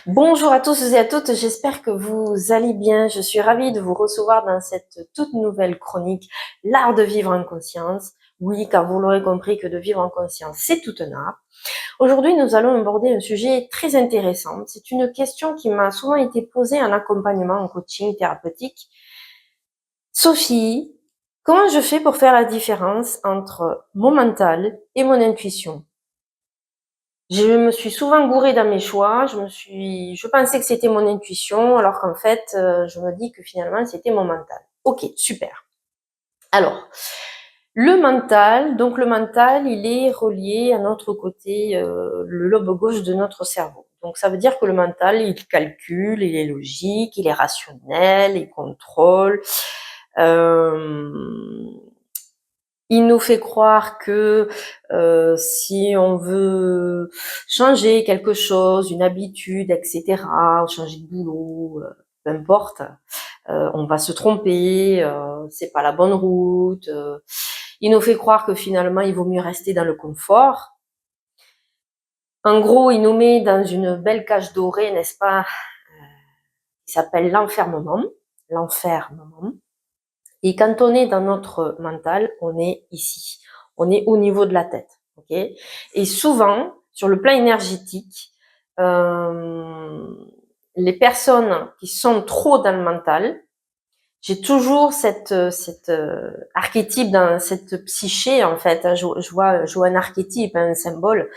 Bonjour à tous et à toutes, j'espère que vous allez bien. Je suis ravie de vous recevoir dans cette toute nouvelle chronique, l'art de vivre en conscience. Oui, car vous l'aurez compris que de vivre en conscience, c'est tout un art. Aujourd'hui, nous allons aborder un sujet très intéressant. C'est une question qui m'a souvent été posée en accompagnement, en coaching thérapeutique. Sophie, comment je fais pour faire la différence entre mon mental et mon intuition? Je me suis souvent gourée dans mes choix. Je pensais que c'était mon intuition, alors qu'en fait, je me dis que finalement, c'était mon mental. Ok, super. Alors, le mental, il est relié à notre côté, le lobe gauche de notre cerveau. Donc, ça veut dire que le mental, il calcule, il est logique, il est rationnel, il contrôle. Euh, il nous fait croire que si on veut changer quelque chose, une habitude, etc., changer de boulot, peu importe, on va se tromper, c'est pas la bonne route. Il nous fait croire que finalement, il vaut mieux rester dans le confort. En gros, il nous met dans une belle cage dorée, n'est-ce pas, qui s'appelle l'enfermement. L'enfermement. Et quand on est dans notre mental, on est ici. On est au niveau de la tête. Okay, et souvent, sur le plan énergétique, les personnes qui sont trop dans le mental, j'ai toujours cette archétype dans cette psyché, en fait. Je vois un archétype, un symbole.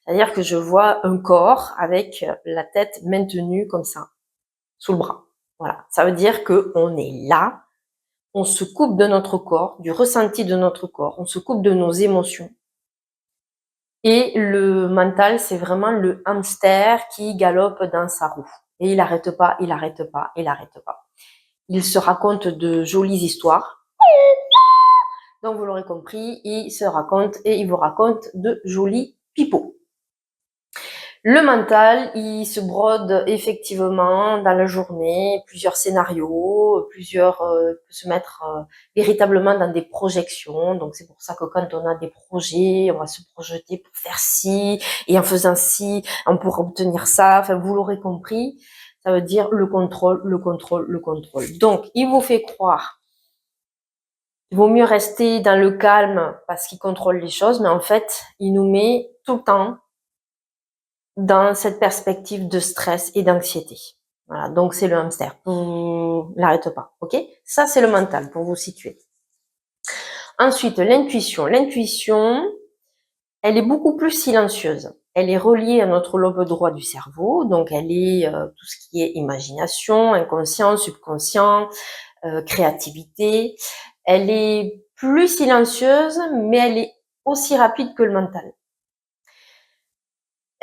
C'est-à-dire que je vois un corps avec la tête maintenue comme ça, sous le bras. Voilà. Ça veut dire que on est là, on se coupe de notre corps, du ressenti de notre corps, on se coupe de nos émotions. Et le mental, c'est vraiment le hamster qui galope dans sa roue. Et il n'arrête pas, il n'arrête pas, il n'arrête pas. Il se raconte de jolies histoires. Donc vous l'aurez compris, il se raconte et il vous raconte de jolis pipeaux. Le mental, il se brode effectivement dans la journée, plusieurs scénarios, peut se mettre véritablement dans des projections. Donc c'est pour ça que quand on a des projets, on va se projeter pour faire ci, et en faisant ci, on pourra obtenir ça. Enfin, vous l'aurez compris, ça veut dire le contrôle, le contrôle, le contrôle. Donc, il vous fait croire qu'il vaut mieux rester dans le calme parce qu'il contrôle les choses, mais en fait, il nous met tout le temps dans cette perspective de stress et d'anxiété. Voilà, donc c'est le hamster. N'arrête pas, ok? Ça, c'est le mental, pour vous situer. Ensuite, l'intuition. L'intuition, elle est beaucoup plus silencieuse. Elle est reliée à notre lobe droit du cerveau, donc elle est tout ce qui est imagination, inconscient, subconscient, créativité. Elle est plus silencieuse, mais elle est aussi rapide que le mental.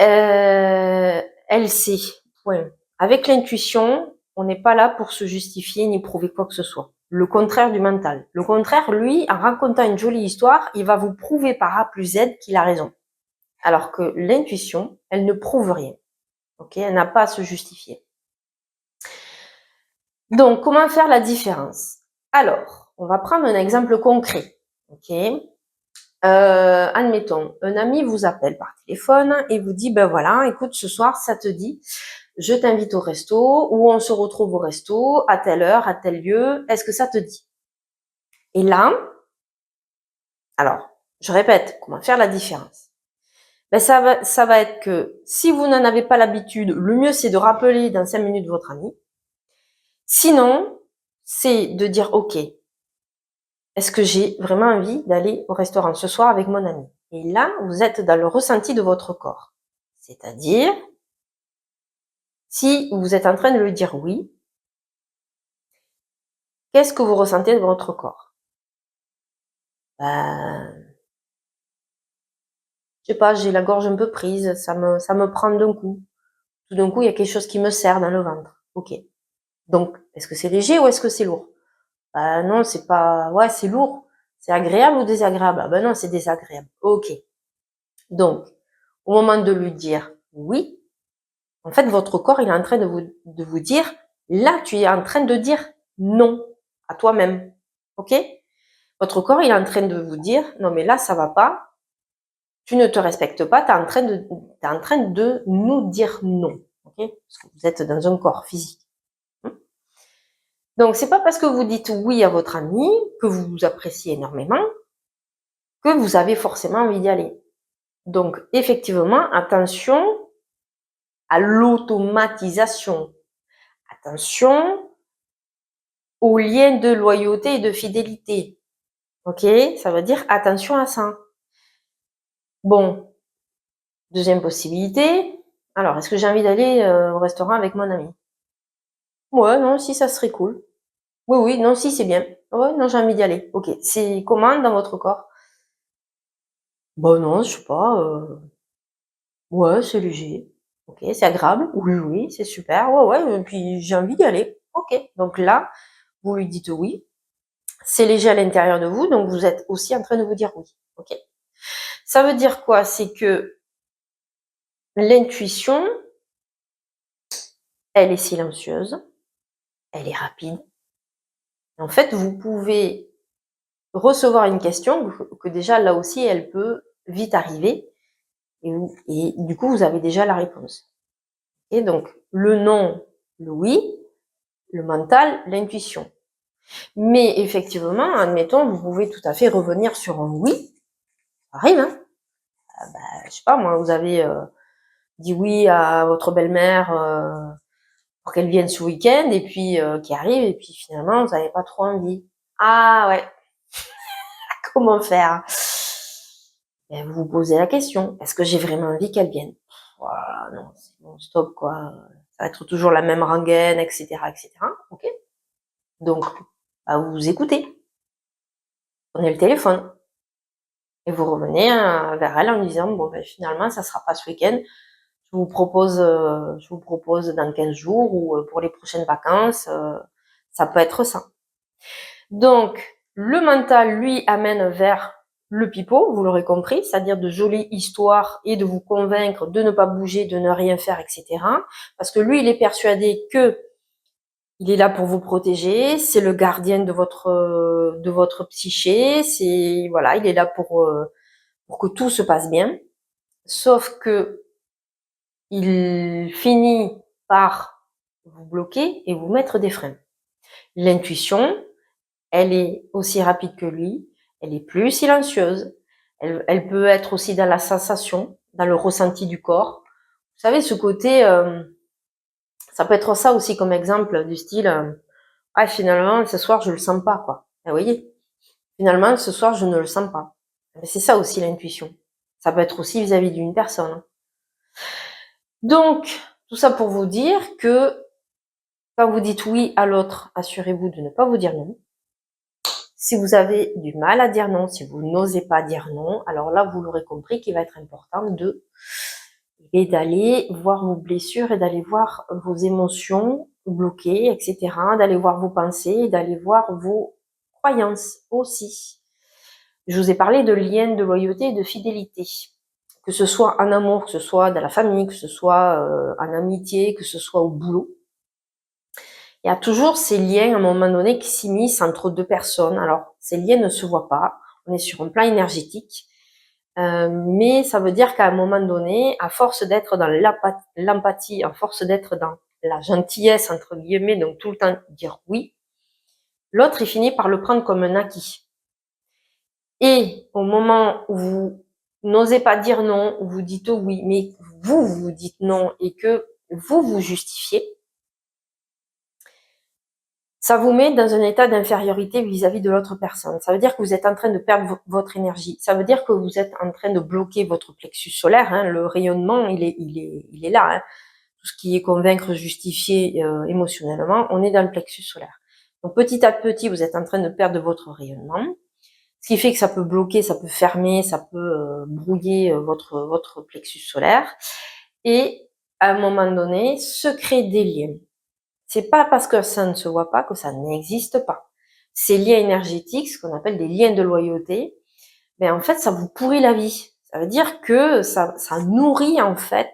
Elle sait. Ouais. Avec l'intuition, on n'est pas là pour se justifier ni prouver quoi que ce soit. Le contraire du mental. Le contraire, lui, en racontant une jolie histoire, il va vous prouver par A plus Z qu'il a raison. Alors que l'intuition, elle ne prouve rien. Ok, elle n'a pas à se justifier. Donc, comment faire la différence? Alors, on va prendre un exemple concret. Ok. Admettons, un ami vous appelle par téléphone et vous dit, ben voilà, écoute, ce soir, ça te dit, je t'invite au resto ou on se retrouve au resto à telle heure, à tel lieu, est-ce que ça te dit? Et là, alors, je répète, comment faire la différence? Ben ça va être que si vous n'en avez pas l'habitude, le mieux c'est de rappeler dans 5 minutes votre ami. Sinon, c'est de dire, ok, est-ce que j'ai vraiment envie d'aller au restaurant ce soir avec mon ami? Et là, vous êtes dans le ressenti de votre corps. C'est-à-dire, si vous êtes en train de lui dire oui, qu'est-ce que vous ressentez de votre corps? Ben, je sais pas, j'ai la gorge un peu prise, ça me prend d'un coup. Tout d'un coup, il y a quelque chose qui me serre dans le ventre. Ok. Donc, est-ce que c'est léger ou est-ce que c'est lourd? Ben non, c'est pas, ouais, c'est lourd. C'est agréable ou désagréable? Ah ben non, c'est désagréable. Ok. Donc, au moment de lui dire oui, en fait, votre corps, il est en train de vous dire, là, tu es en train de dire non à toi-même. Ok? Votre corps, il est en train de vous dire, non, mais là, ça va pas. Tu ne te respectes pas. T'es en train de nous dire non. Ok? Parce que vous êtes dans un corps physique. Donc, c'est pas parce que vous dites oui à votre ami, que vous vous appréciez énormément, que vous avez forcément envie d'y aller. Donc, effectivement, attention à l'automatisation. Attention aux liens de loyauté et de fidélité. Ok? Ça veut dire attention à ça. Bon, deuxième possibilité. Alors, est-ce que j'ai envie d'aller au restaurant avec mon ami? Ouais, non, si, ça serait cool. Oui, oui, non, si, c'est bien. Ouais, non, j'ai envie d'y aller. Ok, c'est comment dans votre corps? Bon, non, je sais pas. Ouais, c'est léger. Ok, c'est agréable. Oui, oui, c'est super. Ouais, ouais, et puis j'ai envie d'y aller. Ok, donc là, vous lui dites oui. C'est léger à l'intérieur de vous, donc vous êtes aussi en train de vous dire oui. Ok. Ça veut dire quoi? C'est que l'intuition, elle est silencieuse, elle est rapide. En fait, vous pouvez recevoir une question que déjà là aussi, elle peut vite arriver et du coup, vous avez déjà la réponse. Et donc, le non, le oui, le mental, l'intuition. Mais effectivement, admettons, vous pouvez tout à fait revenir sur un oui, ça arrive, hein. Je sais pas moi, vous avez dit oui à votre belle-mère pour qu'elle vienne ce week-end et puis qui arrive et puis finalement vous n'avez pas trop envie. Ah ouais, comment faire? Et vous vous posez la question, est-ce que j'ai vraiment envie qu'elle vienne? Voilà, non, c'est bon, stop quoi. Ça va être toujours la même rengaine, etc., etc. Ok. Donc, vous écoutez, prenez le téléphone et vous revenez vers elle en lui disant bon finalement ça sera pas ce week-end. Je vous propose dans 15 jours ou pour les prochaines vacances, ça peut être ça. Donc, le mental, lui, amène vers le pipeau, vous l'aurez compris, c'est-à-dire de jolies histoires et de vous convaincre de ne pas bouger, de ne rien faire, etc. Parce que lui, il est persuadé que il est là pour vous protéger, c'est le gardien de votre psyché, voilà, il est là pour que tout se passe bien. Sauf que il finit par vous bloquer et vous mettre des freins. L'intuition, elle est aussi rapide que lui, elle est plus silencieuse, elle peut être aussi dans la sensation, dans le ressenti du corps. Vous savez, ce côté, ça peut être ça aussi comme exemple du style, finalement, ce soir, je le sens pas, quoi. Vous voyez, finalement, ce soir, je ne le sens pas. Mais c'est ça aussi l'intuition. Ça peut être aussi vis-à-vis d'une personne. Donc, tout ça pour vous dire que quand vous dites oui à l'autre, assurez-vous de ne pas vous dire non. Si vous avez du mal à dire non, si vous n'osez pas dire non, alors là, vous l'aurez compris qu'il va être important d'aller voir vos blessures et d'aller voir vos émotions bloquées, etc., d'aller voir vos pensées, d'aller voir vos croyances aussi. Je vous ai parlé de liens de loyauté et de fidélité. Que ce soit en amour, que ce soit dans la famille, que ce soit en amitié, que ce soit au boulot. Il y a toujours ces liens à un moment donné qui s'immiscent entre deux personnes. Alors, ces liens ne se voient pas. On est sur un plan énergétique. Mais ça veut dire qu'à un moment donné, à force d'être dans l'empathie, à force d'être dans la gentillesse, entre guillemets, donc tout le temps dire oui, l'autre, il finit par le prendre comme un acquis. Et au moment où vous n'osez pas dire non, où vous dites oui, mais vous dites non et que vous justifiez, ça vous met dans un état d'infériorité vis-à-vis de l'autre personne. Ça veut dire que vous êtes en train de perdre votre énergie. Ça veut dire que vous êtes en train de bloquer votre plexus solaire. Hein. Le rayonnement, il est là. Hein. Tout ce qui est convaincre, justifier émotionnellement, on est dans le plexus solaire. Donc petit à petit, vous êtes en train de perdre votre rayonnement. Ce qui fait que ça peut bloquer, ça peut fermer, ça peut brouiller votre plexus solaire. Et à un moment donné, se créer des liens. C'est pas parce que ça ne se voit pas que ça n'existe pas. Ces liens énergétiques, ce qu'on appelle des liens de loyauté, mais en fait, ça vous pourrit la vie. Ça veut dire que ça nourrit en fait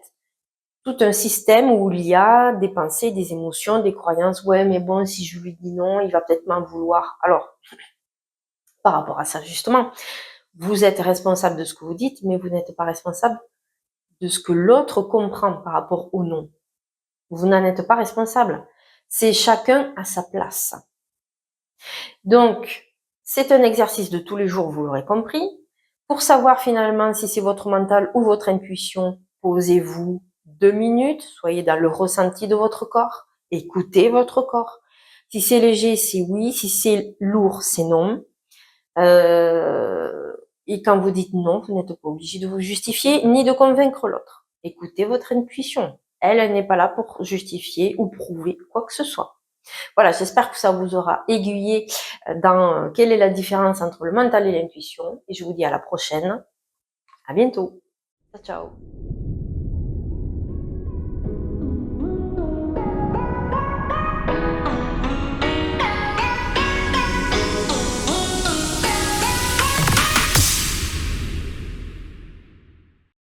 tout un système où il y a des pensées, des émotions, des croyances. Ouais, mais bon, si je lui dis non, il va peut-être m'en vouloir. Alors, par rapport à ça, justement, vous êtes responsable de ce que vous dites, mais vous n'êtes pas responsable de ce que l'autre comprend par rapport au non. Vous n'en êtes pas responsable. C'est chacun à sa place. Donc, c'est un exercice de tous les jours, vous l'aurez compris. Pour savoir finalement si c'est votre mental ou votre intuition, posez-vous 2 minutes, soyez dans le ressenti de votre corps, écoutez votre corps. Si c'est léger, c'est oui, si c'est lourd, c'est non. Et quand vous dites non, vous n'êtes pas obligé de vous justifier ni de convaincre l'autre. Écoutez votre intuition. Elle n'est pas là pour justifier ou prouver quoi que ce soit. Voilà, j'espère que ça vous aura aiguillé dans quelle est la différence entre le mental et l'intuition. Et je vous dis à la prochaine. À bientôt. Ciao, ciao.